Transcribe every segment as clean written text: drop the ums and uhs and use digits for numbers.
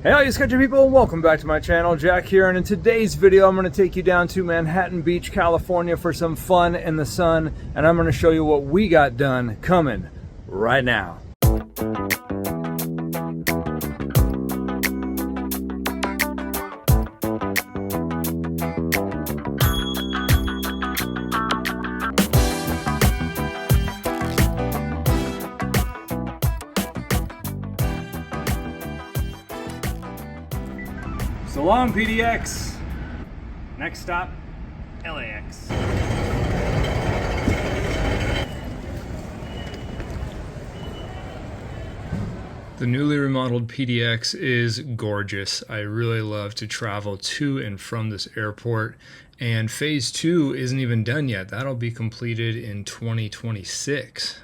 Hey all you Sketchin people, welcome back to my channel. Jack here, and in today's video I'm going to take you down to Manhattan Beach, California for some fun in the sun, and I'm going to show you what we got done coming right now. So long, PDX. Next stop, LAX. The newly remodeled PDX is gorgeous. I really love to travel to and from this airport, and phase 2 isn't even done yet. That'll be completed in 2026.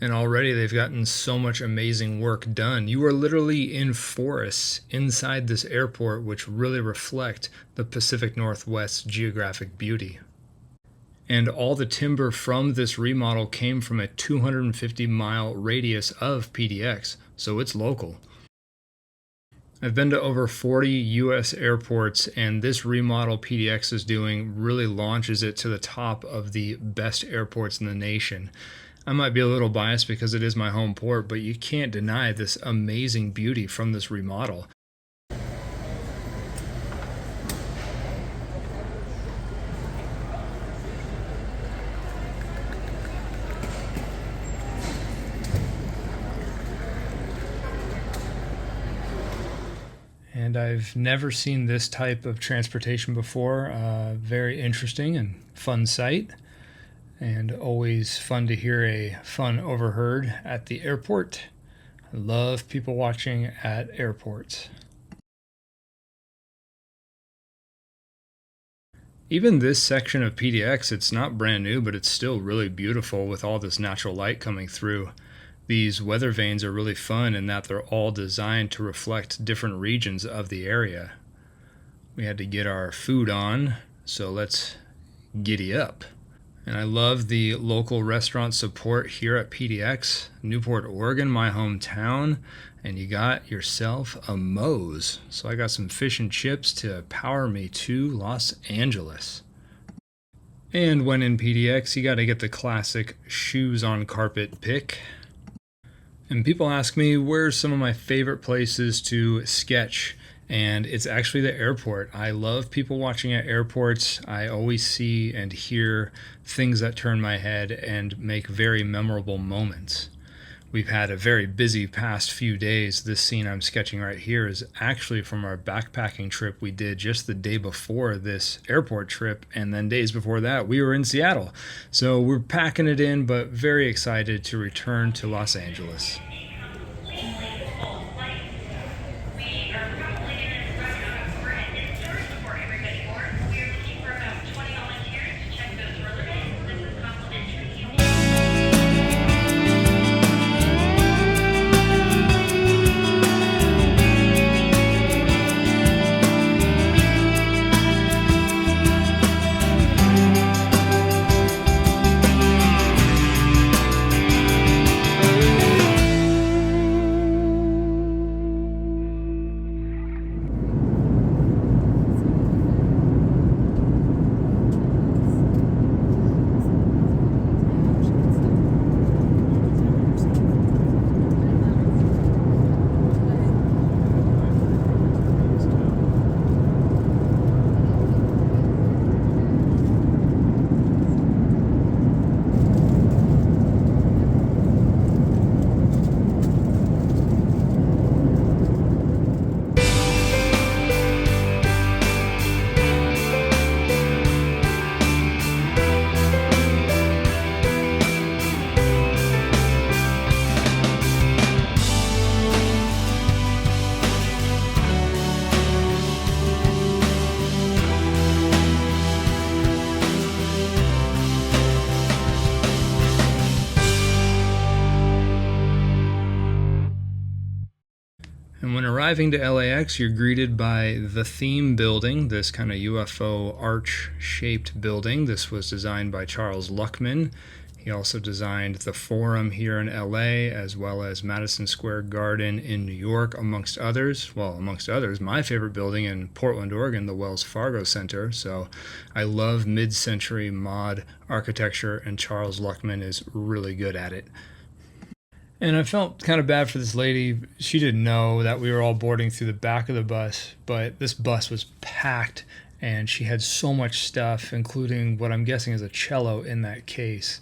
And already they've gotten so much amazing work done. You are literally in forests inside this airport, which really reflect the Pacific Northwest's geographic beauty. And all the timber from this remodel came from a 250-mile radius of PDX, so it's local. I've been to over 40 US airports, and this remodel PDX is doing really launches it to the top of the best airports in the nation. I might be a little biased because it is my home port, but you can't deny this amazing beauty from this remodel. And I've never seen this type of transportation before. Very interesting and fun sight. And always fun to hear a fun overheard at the airport. I love people watching at airports. Even this section of PDX, it's not brand new, but it's still really beautiful with all this natural light coming through. These weather vanes are really fun in that they're all designed to reflect different regions of the area. We had to get our food on, so let's giddy up. And I love the local restaurant support here at PDX, Newport, Oregon, my hometown. And you got yourself a Moe's. So I got some fish and chips to power me to Los Angeles. And when in PDX, you got to get the classic shoes on carpet pick. And people ask me where's some of my favorite places to sketch. And it's actually the airport. I love people watching at airports. I always see and hear things that turn my head and make very memorable moments. We've had a very busy past few days. This scene I'm sketching right here is actually from our backpacking trip we did just the day before this airport trip, and then days before that we were in Seattle. So we're packing it in, but very excited to return to Los Angeles. And when arriving to LAX, you're greeted by the theme building, this kind of UFO arch-shaped building. This was designed by Charles Luckman. He also designed the Forum here in LA, as well as Madison Square Garden in New York, amongst others. Well, amongst others, my favorite building in Portland, Oregon, the Wells Fargo Center. So I love mid-century mod architecture, and Charles Luckman is really good at it. And I felt kind of bad for this lady. She didn't know that we were all boarding through the back of the bus, but this bus was packed and she had so much stuff, including what I'm guessing is a cello in that case.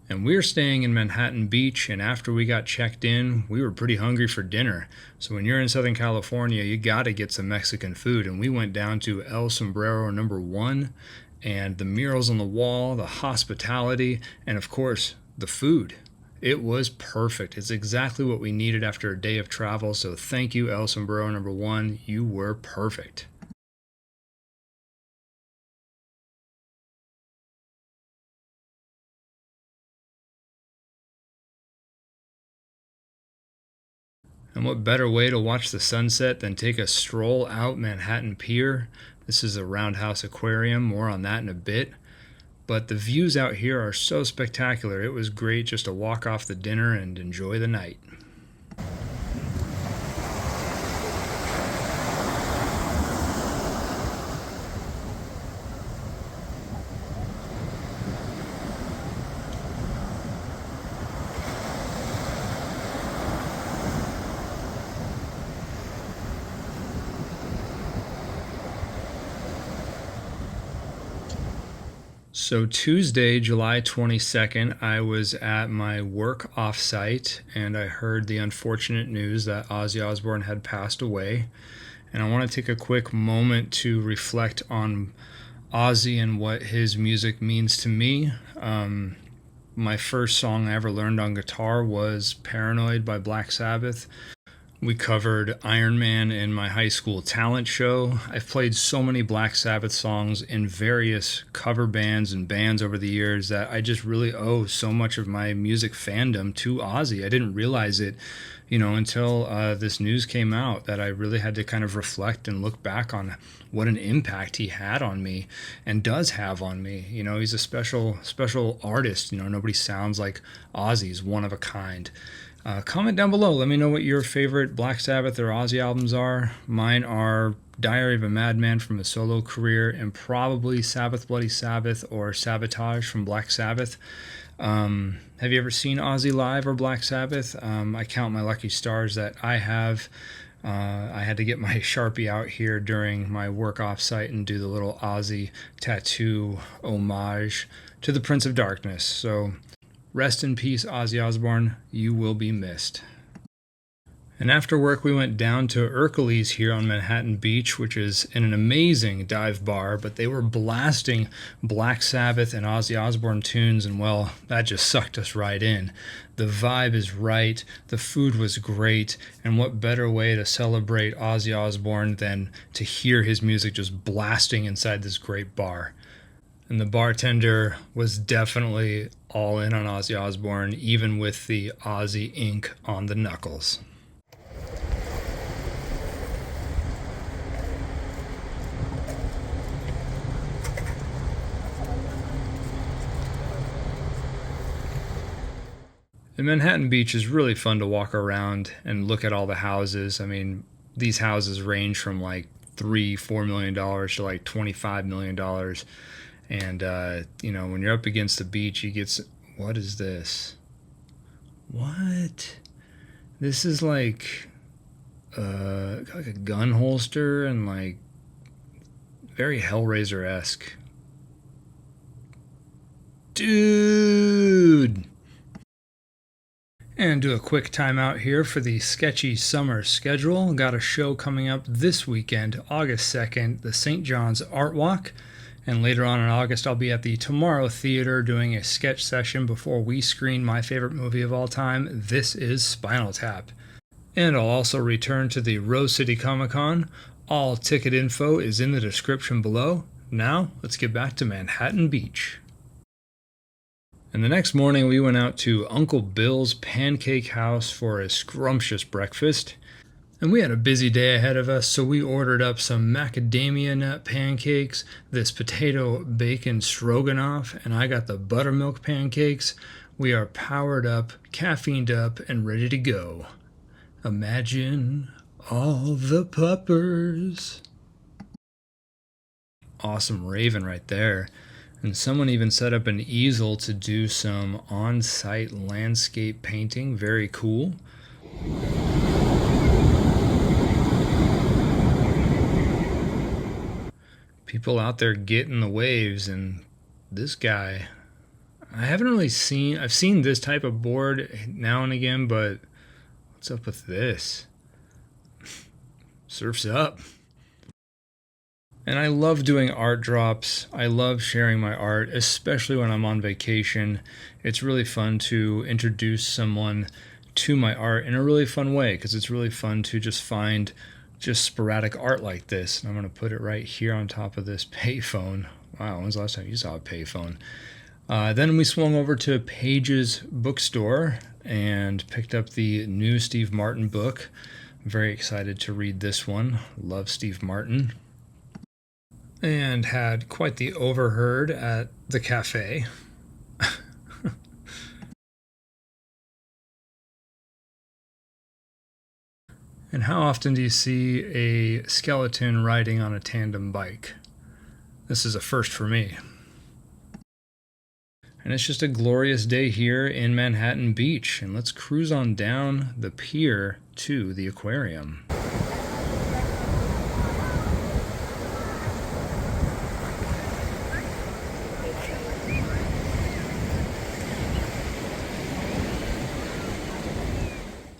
And we were staying in Manhattan Beach, and after we got checked in, we were pretty hungry for dinner. So when you're in Southern California, you gotta get some Mexican food. And we went down to El Sombrero #1, and the murals on the wall, the hospitality, and of course, the food. It was perfect. It's exactly what we needed after a day of travel. So thank you, El Sombrero #1. You were perfect. And what better way to watch the sunset than take a stroll out Manhattan Pier? This is a Roundhouse Aquarium, more on that in a bit. But the views out here are so spectacular. It was great just to walk off the dinner and enjoy the night. So Tuesday, July 22nd, I was at my work offsite and I heard the unfortunate news that Ozzy Osbourne had passed away. And I want to take a quick moment to reflect on Ozzy and what his music means to me. My first song I ever learned on guitar was Paranoid by Black Sabbath. We covered Iron Man in my high school talent show. I've played so many Black Sabbath songs in various cover bands and bands over the years that I just really owe so much of my music fandom to Ozzy. I didn't realize it, until this news came out, that I really had to kind of reflect and look back on what an impact he had on me and does have on me. He's a special artist. Nobody sounds like Ozzy. He's one of a kind. Comment down below. Let me know what your favorite Black Sabbath or Ozzy albums are. Mine are Diary of a Madman from a solo career, and probably Sabbath Bloody Sabbath or Sabotage from Black Sabbath. Have you ever seen Ozzy live or Black Sabbath? I count my lucky stars that I have. I had to get my Sharpie out here during my work offsite and do the little Ozzy tattoo homage to the Prince of Darkness. So rest in peace, Ozzy Osbourne. You will be missed. And after work, we went down to Ercoules here on Manhattan Beach, which is in an amazing dive bar, but they were blasting Black Sabbath and Ozzy Osbourne tunes, and well, that just sucked us right in. The vibe is right, the food was great, and what better way to celebrate Ozzy Osbourne than to hear his music just blasting inside this great bar. And the bartender was definitely all in on Ozzy Osbourne, even with the Ozzy ink on the knuckles. And Manhattan Beach is really fun to walk around and look at all the houses. I mean, these houses range from like $3-4 million to like $25 million. And, when you're up against the beach, you get. What is this? What? This is like a gun holster and like very Hellraiser-esque. Dude! And do a quick timeout here for the sketchy summer schedule. Got a show coming up this weekend, August 2nd, the St. John's Art Walk. And later on in August, I'll be at the Tomorrow Theater doing a sketch session before we screen my favorite movie of all time, This Is Spinal Tap. And I'll also return to the Rose City Comic Con. All ticket info is in the description below. Now, let's get back to Manhattan Beach. And the next morning, we went out to Uncle Bill's Pancake House for a scrumptious breakfast. And we had a busy day ahead of us, so we ordered up some macadamia nut pancakes, this potato bacon stroganoff, and I got the buttermilk pancakes. We are powered up, caffeined up, and ready to go. Imagine all the puppers. Awesome raving right there. And someone even set up an easel to do some on site landscape painting. Very cool. People out there getting the waves, and this guy, I haven't really seen, I've seen this type of board now and again, but what's up with this? Surf's up. And I love doing art drops. I love sharing my art, especially when I'm on vacation. It's really fun to introduce someone to my art in a really fun way, because it's really fun to just find just sporadic art like this. And I'm going to put it right here on top of this payphone. Wow, when's the last time you saw a payphone? Then we swung over to Page's bookstore and picked up the new Steve Martin book. I'm very excited to read this one. Love Steve Martin. And had quite the overheard at the cafe. And how often do you see a skeleton riding on a tandem bike? This is a first for me. And it's just a glorious day here in Manhattan Beach. And let's cruise on down the pier to the aquarium.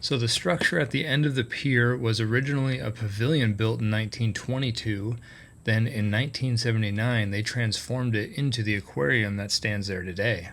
So the structure at the end of the pier was originally a pavilion built in 1922. Then in 1979, they transformed it into the aquarium that stands there today.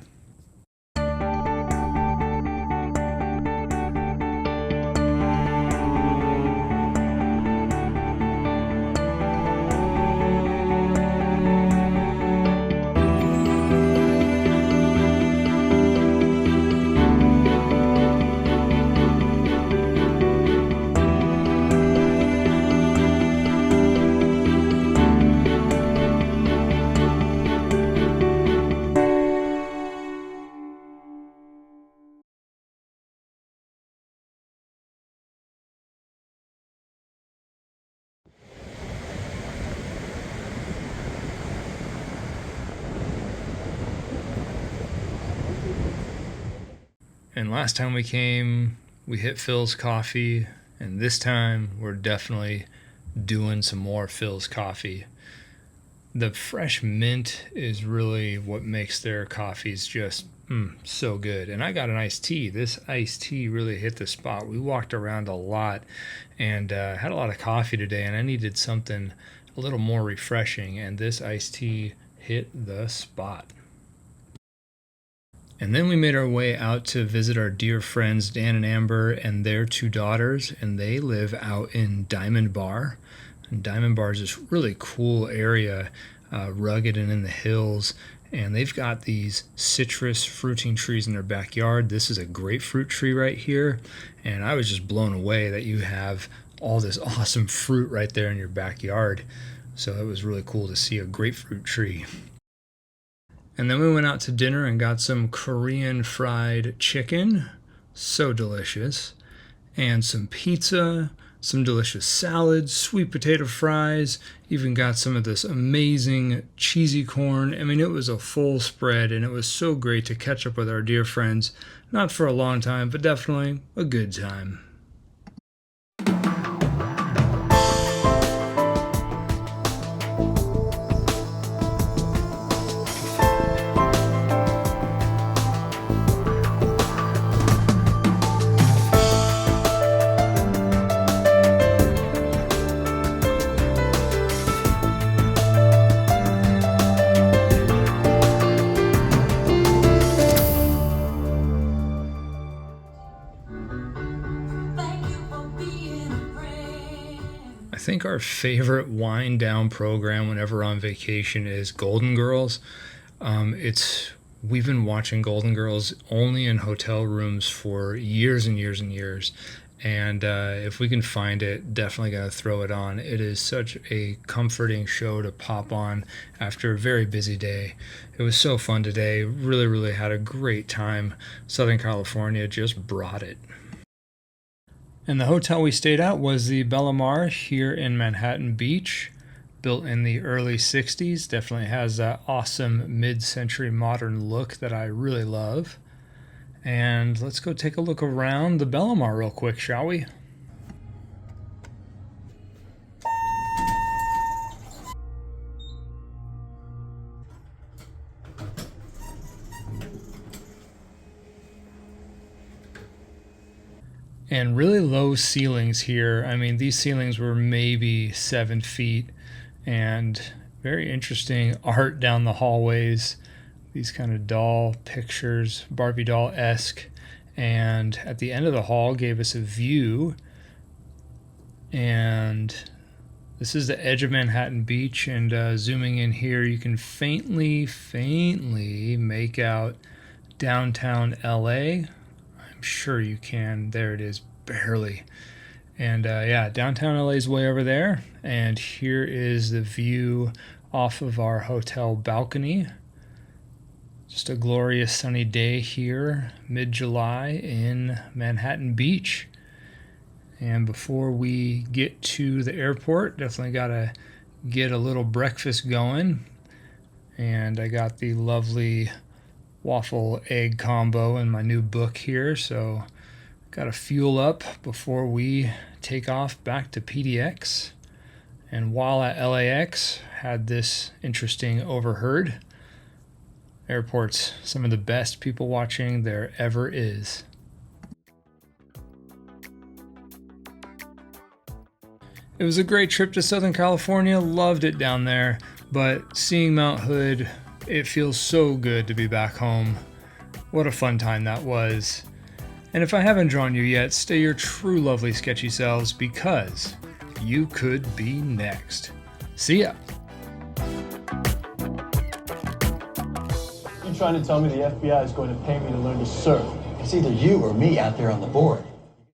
And last time we came, we hit Phil's Coffee, and this time we're definitely doing some more Phil's Coffee. The fresh mint is really what makes their coffees just so good. And I got an iced tea. This iced tea really hit the spot. We walked around a lot and had a lot of coffee today, and I needed something a little more refreshing, and this iced tea hit the spot. And then we made our way out to visit our dear friends Dan and Amber and their two daughters, and they live out in Diamond Bar. And Diamond Bar is this really cool area, rugged and in the hills, and they've got these citrus fruiting trees in their backyard. This is a grapefruit tree right here, and I was just blown away that you have all this awesome fruit right there in your backyard. So it was really cool to see a grapefruit tree. And then we went out to dinner and got some Korean fried chicken, so delicious, and some pizza, some delicious salads, sweet potato fries, even got some of this amazing cheesy corn. I mean, it was a full spread, and it was so great to catch up with our dear friends, not for a long time, but definitely a good time. I think our favorite wind down program whenever we're on vacation is Golden Girls. We've been watching Golden Girls only in hotel rooms for years and years and years, And if we can find it, definitely gonna throw it on. It is such a comforting show to pop on after a very busy day. It was so fun today. Really, really had a great time. Southern California just brought it. And the hotel we stayed at was the Bellamar here in Manhattan Beach, built in the early 60s. Definitely has that awesome mid-century modern look that I really love. And let's go take a look around the Bellamar real quick, shall we? And really low ceilings here. I mean, these ceilings were maybe 7 feet, and very interesting art down the hallways. These kind of doll pictures, Barbie doll-esque. And at the end of the hall gave us a view. And this is the edge of Manhattan Beach. And zooming in here, you can faintly make out downtown LA. I'm sure you can. There it is, barely. And yeah, downtown LA is way over there. And here is the view off of our hotel balcony. Just a glorious sunny day here, mid-July in Manhattan Beach. And before we get to the airport, definitely got to get a little breakfast going. And I got the lovely waffle egg combo in my new book here, so got to fuel up before we take off back to PDX. And while at LAX, had this interesting overheard. Airport's some of the best people watching there ever is. It was a great trip to Southern California, loved it down there, but seeing Mount Hood, it feels so good to be back home. What a fun time that was. And if I haven't drawn you yet, stay your true lovely sketchy selves, because you could be next. See ya. You're trying to tell me the FBI is going to pay me to learn to surf? It's either you or me out there on the board.